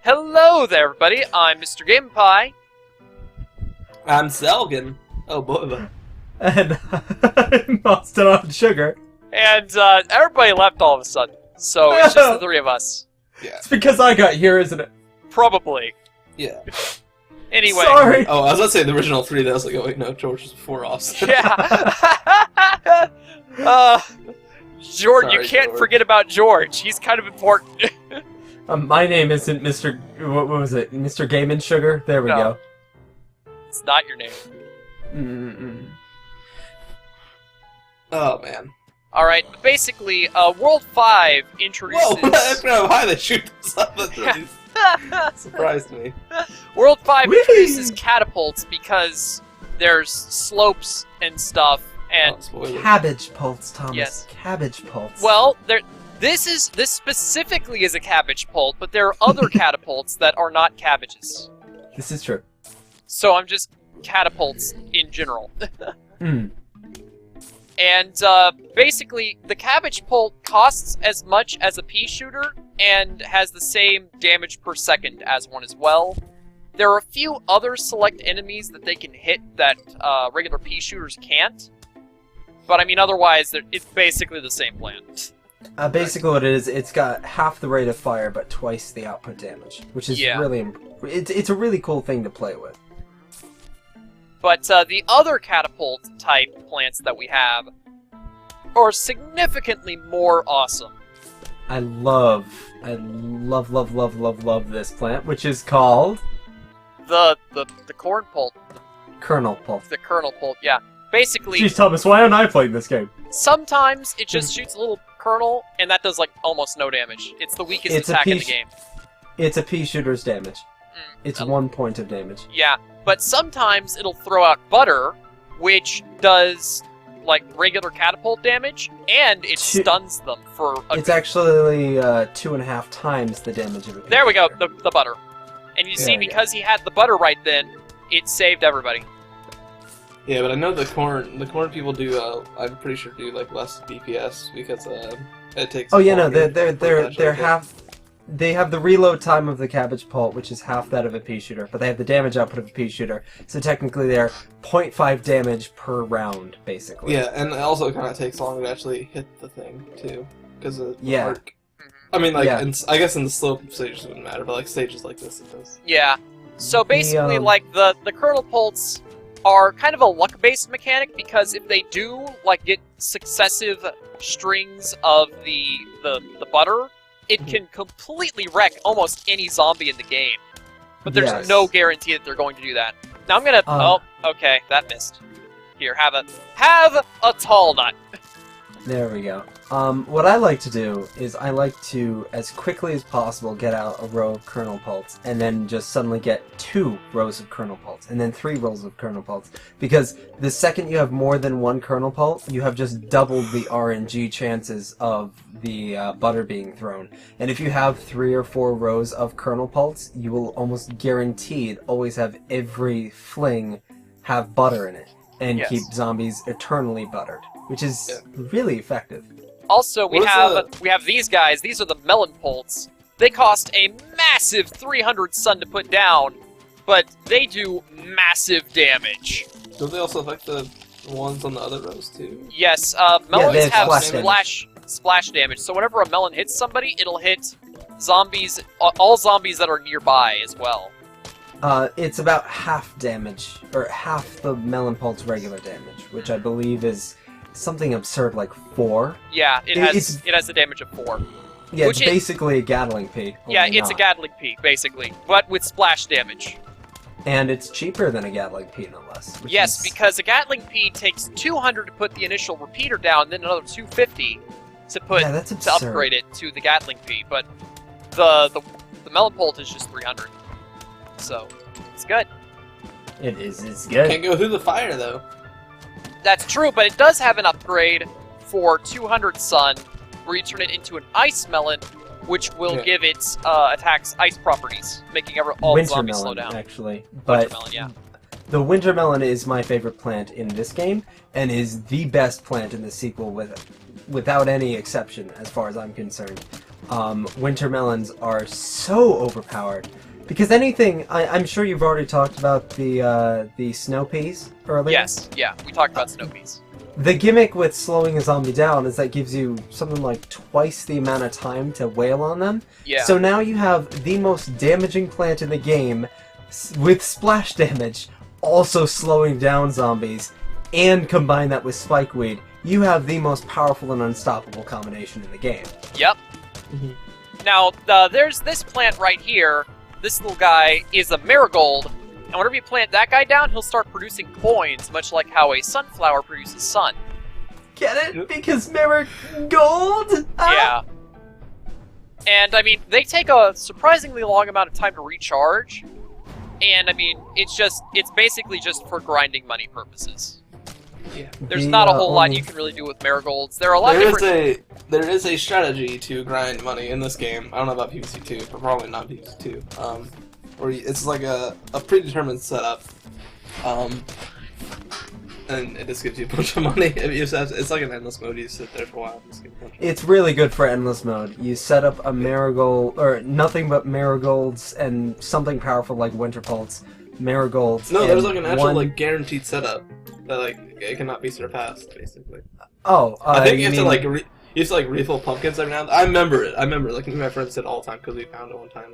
Hello there, everybody. I'm Mr. Game Pie. I'm Selgin. Oh boy. And Monster on Sugar. And everybody left all of a sudden, so it's just the three of us. Yeah. It's because I got here, isn't it? Probably. Yeah. Anyway. Sorry. Oh, I was about to say the original three. That was like, oh wait, no, George was before us. Yeah. George, Sorry, you can't George. forget about George. He's kind of important. My name isn't Mr. What was it? Mr. Game and Sugar? There we No. go. It's not your name. Mm-mm. Oh man. Alright, basically, World 5 introduces... Whoa! I forgot how high they shoot this up. That's really surprised me. World 5 Whee! introduces catapults because there's slopes and stuff, and... Oh, spoiler. Cabbage pulse, Thomas. Yes. Cabbage pulse. Well, this specifically is a cabbage pult, but there are other catapults that are not cabbages. This is true. So I'm just catapults in general. Mm. And basically, the cabbage pult costs as much as a pea shooter and has the same damage per second as one as well. There are a few other select enemies that they can hit that regular pea shooters can't. But I mean, otherwise, it's basically the same plan. Basically what it is, it's got half the rate of fire but twice the output damage, which is really it's a really cool thing to play with. But the other catapult type plants that we have are significantly more awesome. I love this plant, which is called The corn pult, Kernel Pulse. the kernel pult, yeah. Basically, Jeez, Thomas, why aren't I playing this game? sometimes it just shoots a little kernel, and that does like almost no damage. It's the weakest It's a attack in the piece- game. It's a pea shooter's damage. It's Um, 1 point of damage. Yeah, but sometimes it'll throw out butter, which does like regular catapult damage, and it Two- stuns them for a It's actually 2.5 times the damage of a pea There we go, shooter. the butter. And you see, There we go. because he had the butter right then, it saved everybody. Yeah, but I know the corn people do. I'm pretty sure do like less DPS because it takes. Oh yeah, no, longer they're for that to hit. they have the reload time of the cabbage pult, which is half that of a pea shooter, but they have the damage output of a pea shooter. So technically, they're 0.5 damage per round, basically. Yeah, and it also kind of takes longer to actually hit the thing too, because of the Yeah. arc. I mean, like, Yeah. I guess in the slope stages it wouldn't matter, but like stages like this, it does. Yeah. So basically, um, like, the kernel pults are kind of a luck-based mechanic, because if they do, like, get successive strings of the butter, it can completely wreck almost any zombie in the game. But there's Yes. no guarantee that they're going to do that. Now I'm gonna... oh, okay, that missed. Here, have a tall nut. There we go. What I like to do is I like to, as quickly as possible, get out a row of kernel pults, and then just suddenly get 2 rows of kernel pults, and then 3 rows of kernel pults. Because the second you have more than 1 kernel pult, you have just doubled the RNG chances of the butter being thrown. And if you have 3 or 4 rows of kernel pults, you will almost guaranteed always have every fling have butter in it, and Yes. keep zombies eternally buttered. Which is really effective. Also, we What is have these guys. These are the melon pults. They cost a massive 300 sun to put down, but they do massive damage. Don't they also affect the ones on the other rows too? Yes, they melons have have splash splash damage. So whenever a melon hits somebody, it'll hit zombies, all zombies that are nearby as well. It's about half damage, or half the melon pult's regular damage, which I believe is something absurd like 4. Yeah, it has a damage of 4. Yeah, Which it's basically a Gatling Pea. Yeah, only it's a not. Gatling Pea, basically, but with splash damage. And it's cheaper than a Gatling Pea, no less. which Yes, is- because a Gatling Pea takes 200 to put the initial repeater down, then another 250 to put Yeah, that's to absurd. upgrade it to the Gatling Pea. But the melon bolt is just 300, so it's good. It's good. Can't go through the fire though. That's true, but it does have an upgrade for 200 sun, where you turn it into an ice melon, which will give its attacks ice properties, making all the Winter zombies slow melon, down. actually. But Wintermelon, yeah. the winter melon is my favorite plant in this game, and is the best plant in the sequel without any exception, as far as I'm concerned. winter melons are so overpowered. Because anything, I'm sure you've already talked about the snow peas earlier. Yes, yeah, we talked about snow peas. The gimmick with slowing a zombie down is that gives you something like twice the amount of time to wail on them. Yeah. So now you have the most damaging plant in the game with splash damage, also slowing down zombies, and combine that with spikeweed. You have the most powerful and unstoppable combination in the game. Yep. Mhm. Now, there's this plant right here. This little guy is a marigold, and whenever you plant that guy down, he'll start producing coins, much like how a sunflower produces sun. Get it? Because marigold? Yeah. And, I mean, they take a surprisingly long amount of time to recharge, and, I mean, it's basically just for grinding money purposes. Yeah. There's not a whole lot you can really do with marigolds. There are a lot of different... There is a strategy to grind money in this game. I don't know about PvC 2, but probably not PvC 2. Where it's like a predetermined setup, and it just gives you a bunch of money. It's like an endless mode. You sit there for a while and just get a bunch of money. It's really good for endless mode. You set up a marigold, or nothing but marigolds and something powerful like winter pulse, marigolds. No, and there's like an actual one... like guaranteed setup that like it cannot be surpassed, basically. Oh, I think you have mean... to like you used to like refill pumpkins every now and then. I remember it. Like me and my friends did it all the time because we found it one time.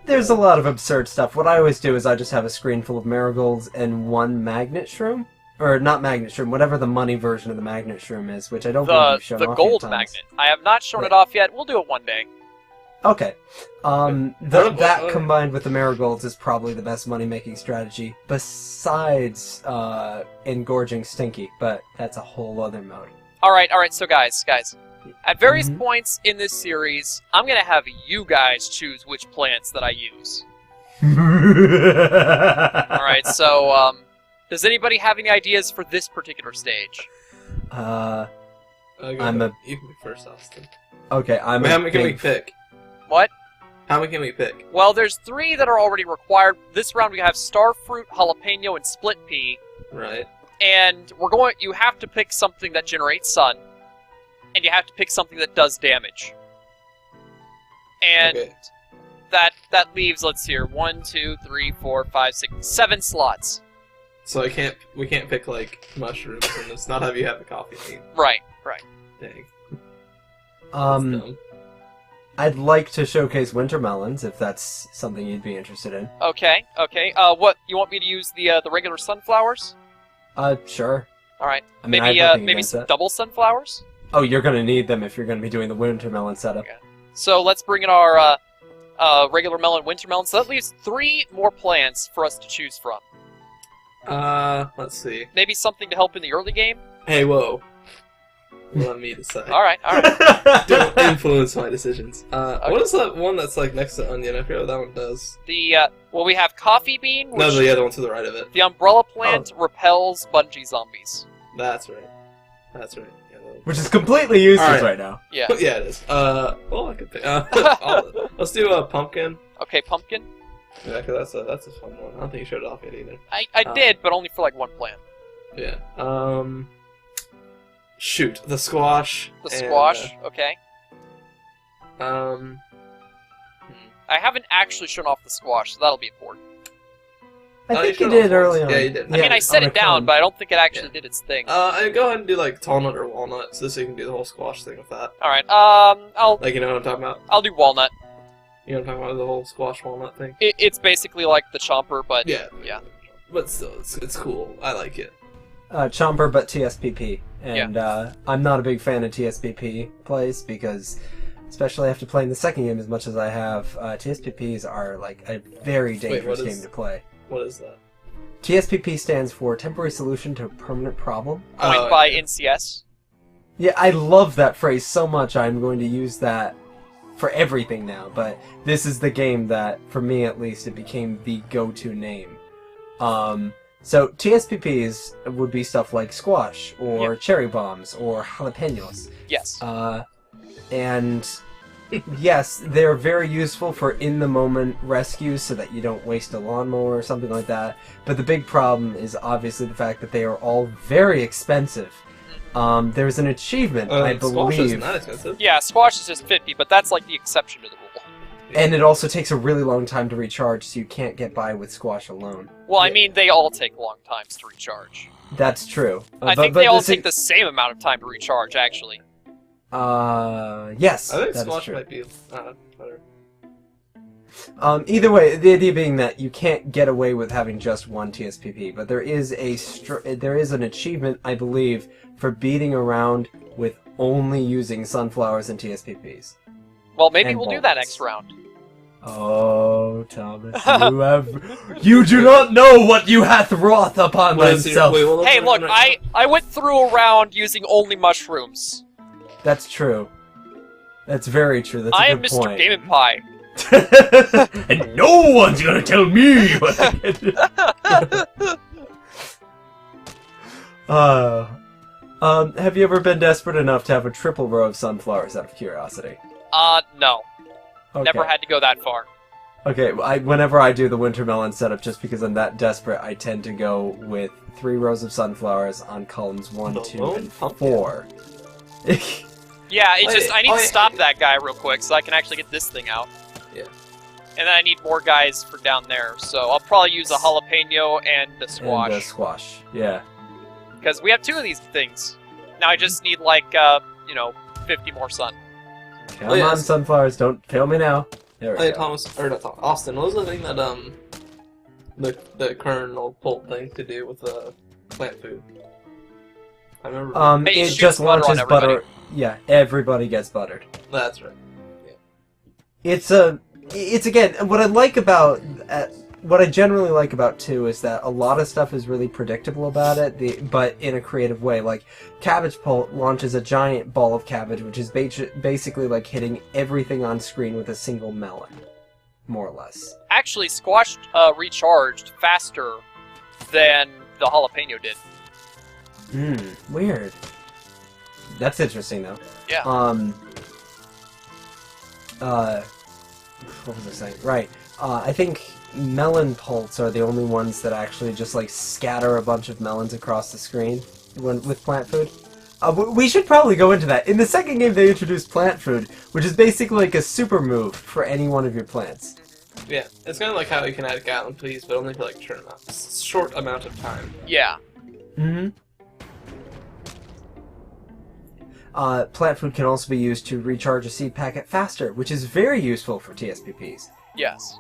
There's a lot of absurd stuff. What I always do is I just have a screen full of marigolds and one magnet shroom. Or not magnet shroom, whatever the money version of the magnet shroom is, which I don't believe you've shown the off gold yet, magnet. I have not shown it off yet. We'll do it one day. Okay. That combined with the marigolds is probably the best money-making strategy, besides engorging Stinky, but that's a whole other mode. Alright, so guys. At various points in this series, I'm gonna have you guys choose which plants that I use. Alright, so, does anybody have any ideas for this particular stage? I'm You can be first, Austin. Okay, How many can we pick? What? How many can we pick? Well, there's 3 that are already required. This round we have starfruit, jalapeno, and split pea. Right. And you have to pick something that generates sun. And you have to pick something that does damage. And Okay. that leaves, let's see here, 1, 2, 3, 4, 5, 6, 7 slots. So we can't pick like mushrooms and just not have you have the coffee bean. Right. Dang. That's dumb. I'd like to showcase winter melons, if that's something you'd be interested in. Okay. What, you want me to use the regular sunflowers? Sure. Alright. I mean, I have nothing Maybe against some that. double sunflowers? Oh, you're gonna need them if you're gonna be doing the winter melon setup. Okay. So let's bring in our regular melon, winter melon. So that leaves 3 more plants for us to choose from. Let's see. Maybe something to help in the early game? Hey, whoa. Let me decide. Alright. Don't influence my decisions. What is that one that's like next to onion? I forget what that one does. Well, we have coffee bean, which No, the other one to the right of it. the umbrella plant repels bungee zombies. That's right. Yeah, Which is completely useless Alright. right now. Yeah. yeah, it is. Well, I could pick. Let's do a pumpkin. Okay, pumpkin. Yeah, because that's a fun one. I don't think you showed it off yet either. I did, but only for like 1 plant. Yeah. Shoot, the squash. The squash, okay. I I haven't actually shown off the squash, so that'll be important. I think you showed did off early once. on. Yeah, you did. I mean, I set on it down, a but I don't think it actually Yeah. did its thing. I'd go ahead and do like tall nut or walnut, so you can do the whole squash thing with that. Alright, I'll Like, you know what I'm talking about? do walnut. You know what I'm talking about, the whole squash walnut thing? It's basically like the chomper, but Yeah. yeah. But still, it's cool. I like it. Chomper, but TSPP. And I'm not a big fan of TSPP plays because, especially after playing the second game as much as I have, TSPPs are like a very dangerous game to play. What is that? TSPP stands for Temporary Solution to a Permanent Problem. Coined by NCS. Yeah, I love that phrase so much I'm going to use that for everything now, but this is the game that, for me at least, it became the go-to name. So TSPPs would be stuff like squash, or cherry bombs, or jalapenos. Yes. And yes, they're very useful for in-the-moment rescues so that you don't waste a lawnmower or something like that. But the big problem is obviously the fact that they are all very expensive. there's an achievement, I Squash is believe, not expensive. Yeah, squash is just 50, but that's like the exception to the rule. and it also takes a really long time to recharge, so you can't get by with squash alone. Well, I mean, they all take long times to recharge. That's true. I think they all take the same amount of time to recharge, actually. Yes, I think that is squash true. might be better. Either way, the idea being that you can't get away with having just one TSPP, but there is there is an achievement, I believe, for beating around with only using sunflowers and TSPPs. Well, maybe And we'll do that bolts. next round. Oh, Thomas, you do not know what you hath wrought upon thyself. Hey, look, I went through a round using only mushrooms. That's true. That's very true. That's a I good am Mr. point. Game and Pie. And no one's gonna tell me what I can do. Have you ever been desperate enough to have a triple row of sunflowers out of curiosity? No. Okay. Never had to go that far. Okay, whenever I do the winter melon setup, just because I'm that desperate, I tend to go with 3 rows of sunflowers on columns 1, 2, and 4. Yeah, it's just, I need to yeah. stop that guy real quick so I can actually get this thing out. Yeah. And then I need more guys for down there, so I'll probably use a jalapeno and a squash. And squash, yeah. Because we have 2 of these things. Now I just need, like, 50 more sun. Come Oh, yes. on, sunflowers, don't fail me now. There we Hey, go. Thomas, or not Thomas, Austin, what was the thing that, the kernel pulp thing to do with, plant food? I remember. Hey, it It shoots just butter on launches everybody. butter. Yeah, everybody gets buttered. That's right. It's again, what I like about, what I generally like about 2 is that a lot of stuff is really predictable about it, but in a creative way. Like, Cabbage Pulp launches a giant ball of cabbage, which is basically like hitting everything on screen with a single melon, more or less. Actually, squash recharged faster than the jalapeno did. Weird. That's interesting, though. Yeah. What was I saying? Right. I think melon pulps are the only ones that actually just, like, scatter a bunch of melons across the screen with plant food. We should probably go into that. In the second game, they introduced plant food, which is basically like a super move for any one of your plants. Yeah, it's kind of like how you can add Gatlin please, but only for like a short amount of time. Yeah. Plant food can also be used to recharge a seed packet faster, which is very useful for TSPPs. Yes.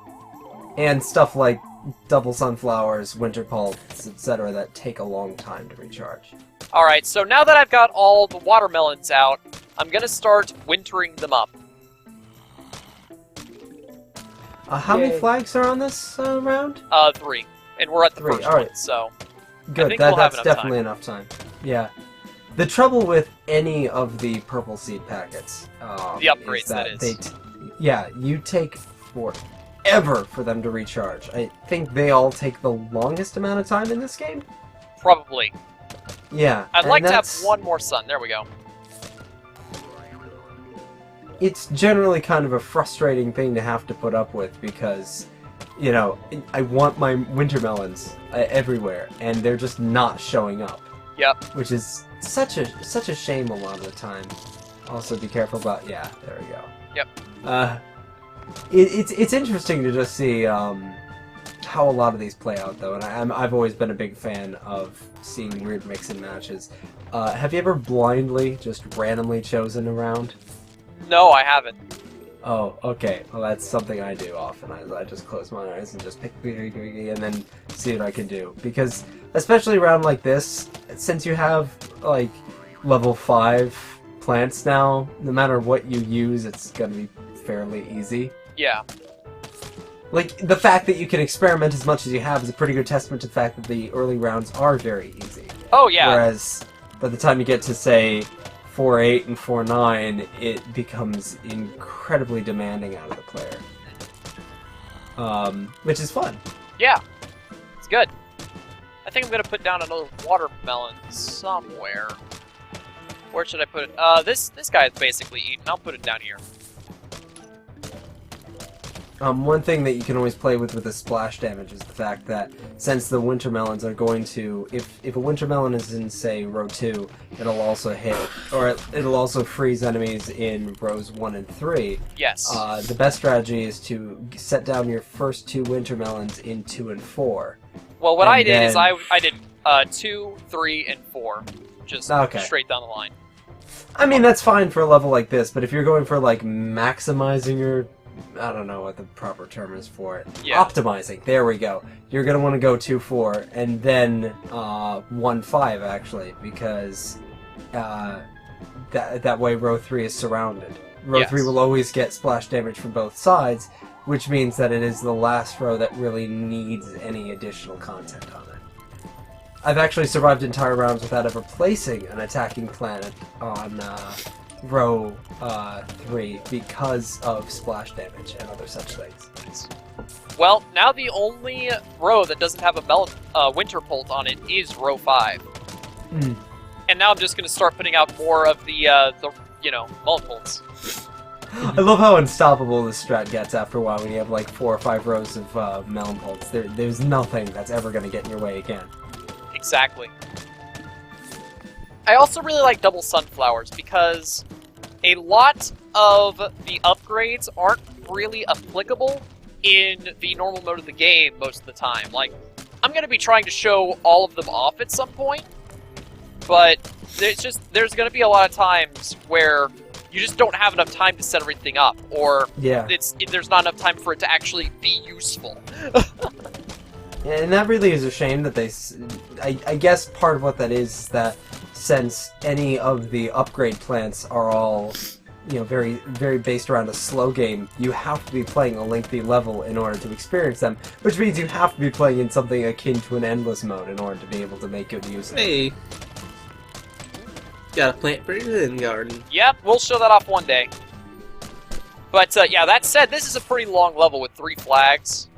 And stuff like double sunflowers, winter pulps, etc. that take a long time to recharge. Alright, so now that I've got all the watermelons out, I'm gonna start wintering them up. How many Yay. flags are on this round? 3. And we're at the 3, first alright. one, so... Good, think we'll have that's enough definitely time. enough time. Yeah. The trouble with any of the purple seed packets, The upgrades, is that that is. you take forever for them to recharge. I think they all take the longest amount of time in this game. Probably. Yeah. I'd and like to have that's- one more sun. There we go. It's generally kind of a frustrating thing to have to put up with because, you know, I want my winter melons everywhere, and they're just not showing up. Yep. Which is such a shame a lot of the time. Also, be careful about there we go. Yep. It's interesting to just see how a lot of these play out though, and I've always been a big fan of seeing weird mix-and matches. Have you ever blindly just randomly chosen a round? No, I haven't. Oh, okay. Well, that's something I do often. I just close my eyes and just pick and then see what I can do. Because, especially around like this, since you have, like, level 5 plants now, no matter what you use, it's gonna be fairly easy. Yeah. Like, the fact that you can experiment as much as you have is a pretty good testament to the fact that the early rounds are very easy. Oh, yeah. Whereas, by the time you get to, say, 4-8 and 4-9, it becomes incredibly demanding out of the player. Which is fun. Yeah. It's good. I think I'm gonna put down another watermelon somewhere. Where should I put it? This guy is basically eaten. I'll put it down here. One thing that you can always play with the splash damage is the fact that since the winter melons are going to, if a winter melon is in, say, row 2, it'll also hit, or it'll also freeze enemies in rows 1 and 3. Yes. The best strategy is to set down your first 2 winter melons in 2 and 4. Well, what and I did is then- I did 2, 3, and 4. Just Okay. straight down the line. I mean, that's fine for a level like this, but if you're going for, like, maximizing your... I don't know what the proper term is for it. Yeah. Optimizing. There we go. You're going to want to go 2-4, and then 1-5, actually, because that way row 3 is surrounded. Row Yes. 3 will always get splash damage from both sides, which means that it is the last row that really needs any additional content on it. I've actually survived entire rounds without ever placing an attacking planet on row 3 because of splash damage and other such things. Well, now the only row that doesn't have a winter pult on it is row 5. Mm. And now I'm just going to start putting out more of the melon pults. I love how unstoppable this strat gets after a while when you have like 4 or 5 rows of melon pults. There's nothing that's ever going to get in your way again. Exactly. I also really like double sunflowers because a lot of the upgrades aren't really applicable in the normal mode of the game most of the time. Like, I'm going to be trying to show all of them off at some point, but there's going to be a lot of times where you just don't have enough time to set everything up, or Yeah. there's not enough time for it to actually be useful. And that really is a shame that I guess part of what that is that since any of the upgrade plants are all, very, very based around a slow game, you have to be playing a lengthy level in order to experience them, which means you have to be playing in something akin to an endless mode in order to be able to make good use of it. Hey. Got a plant for your Zen garden. Yep, we'll show that off one day. But yeah, that said, this is a pretty long level with 3 flags.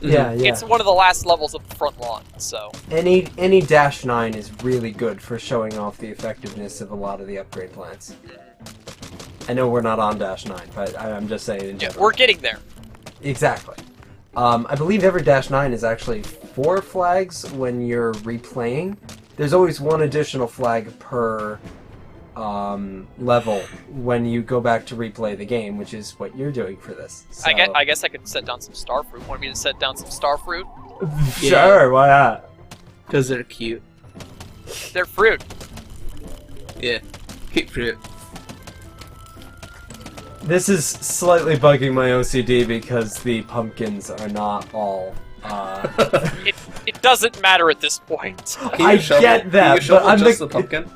Yeah. It's one of the last levels of the front lawn, so... Any -9 is really good for showing off the effectiveness of a lot of the upgrade plants. I know we're not on -9, but I'm just saying in Yeah, general. we're getting there. Exactly. I believe every -9 is actually 4 flags when you're replaying. There's always 1 additional flag per level when you go back to replay the game, which is what you're doing for this. So... I guess I could set down some starfruit. Want me to set down some starfruit? Sure, why not? Because they're cute. They're fruit. Yeah. Cute fruit. This is slightly bugging my OCD because the pumpkins are not all... It doesn't matter at this point. Can you I shovel- get that, Can you shovel but I'm just the- the pumpkin?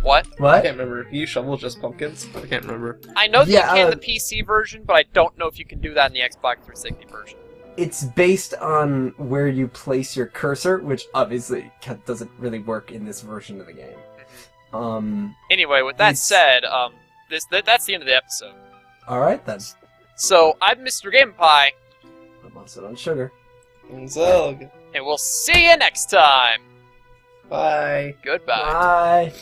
What? I What? can't remember. Can you shovel just pumpkins? I can't remember. I know that Yeah, you can in the PC version, but I don't know if you can do that in the Xbox 360 version. It's based on where you place your cursor, which obviously doesn't really work in this version of the game. Anyway, with that It's- said, that's the end of the episode. Alright then. So, I'm Mr. Game Pie, I'm also on sugar. Zug. and we'll see you next time. Bye. Goodbye. Bye.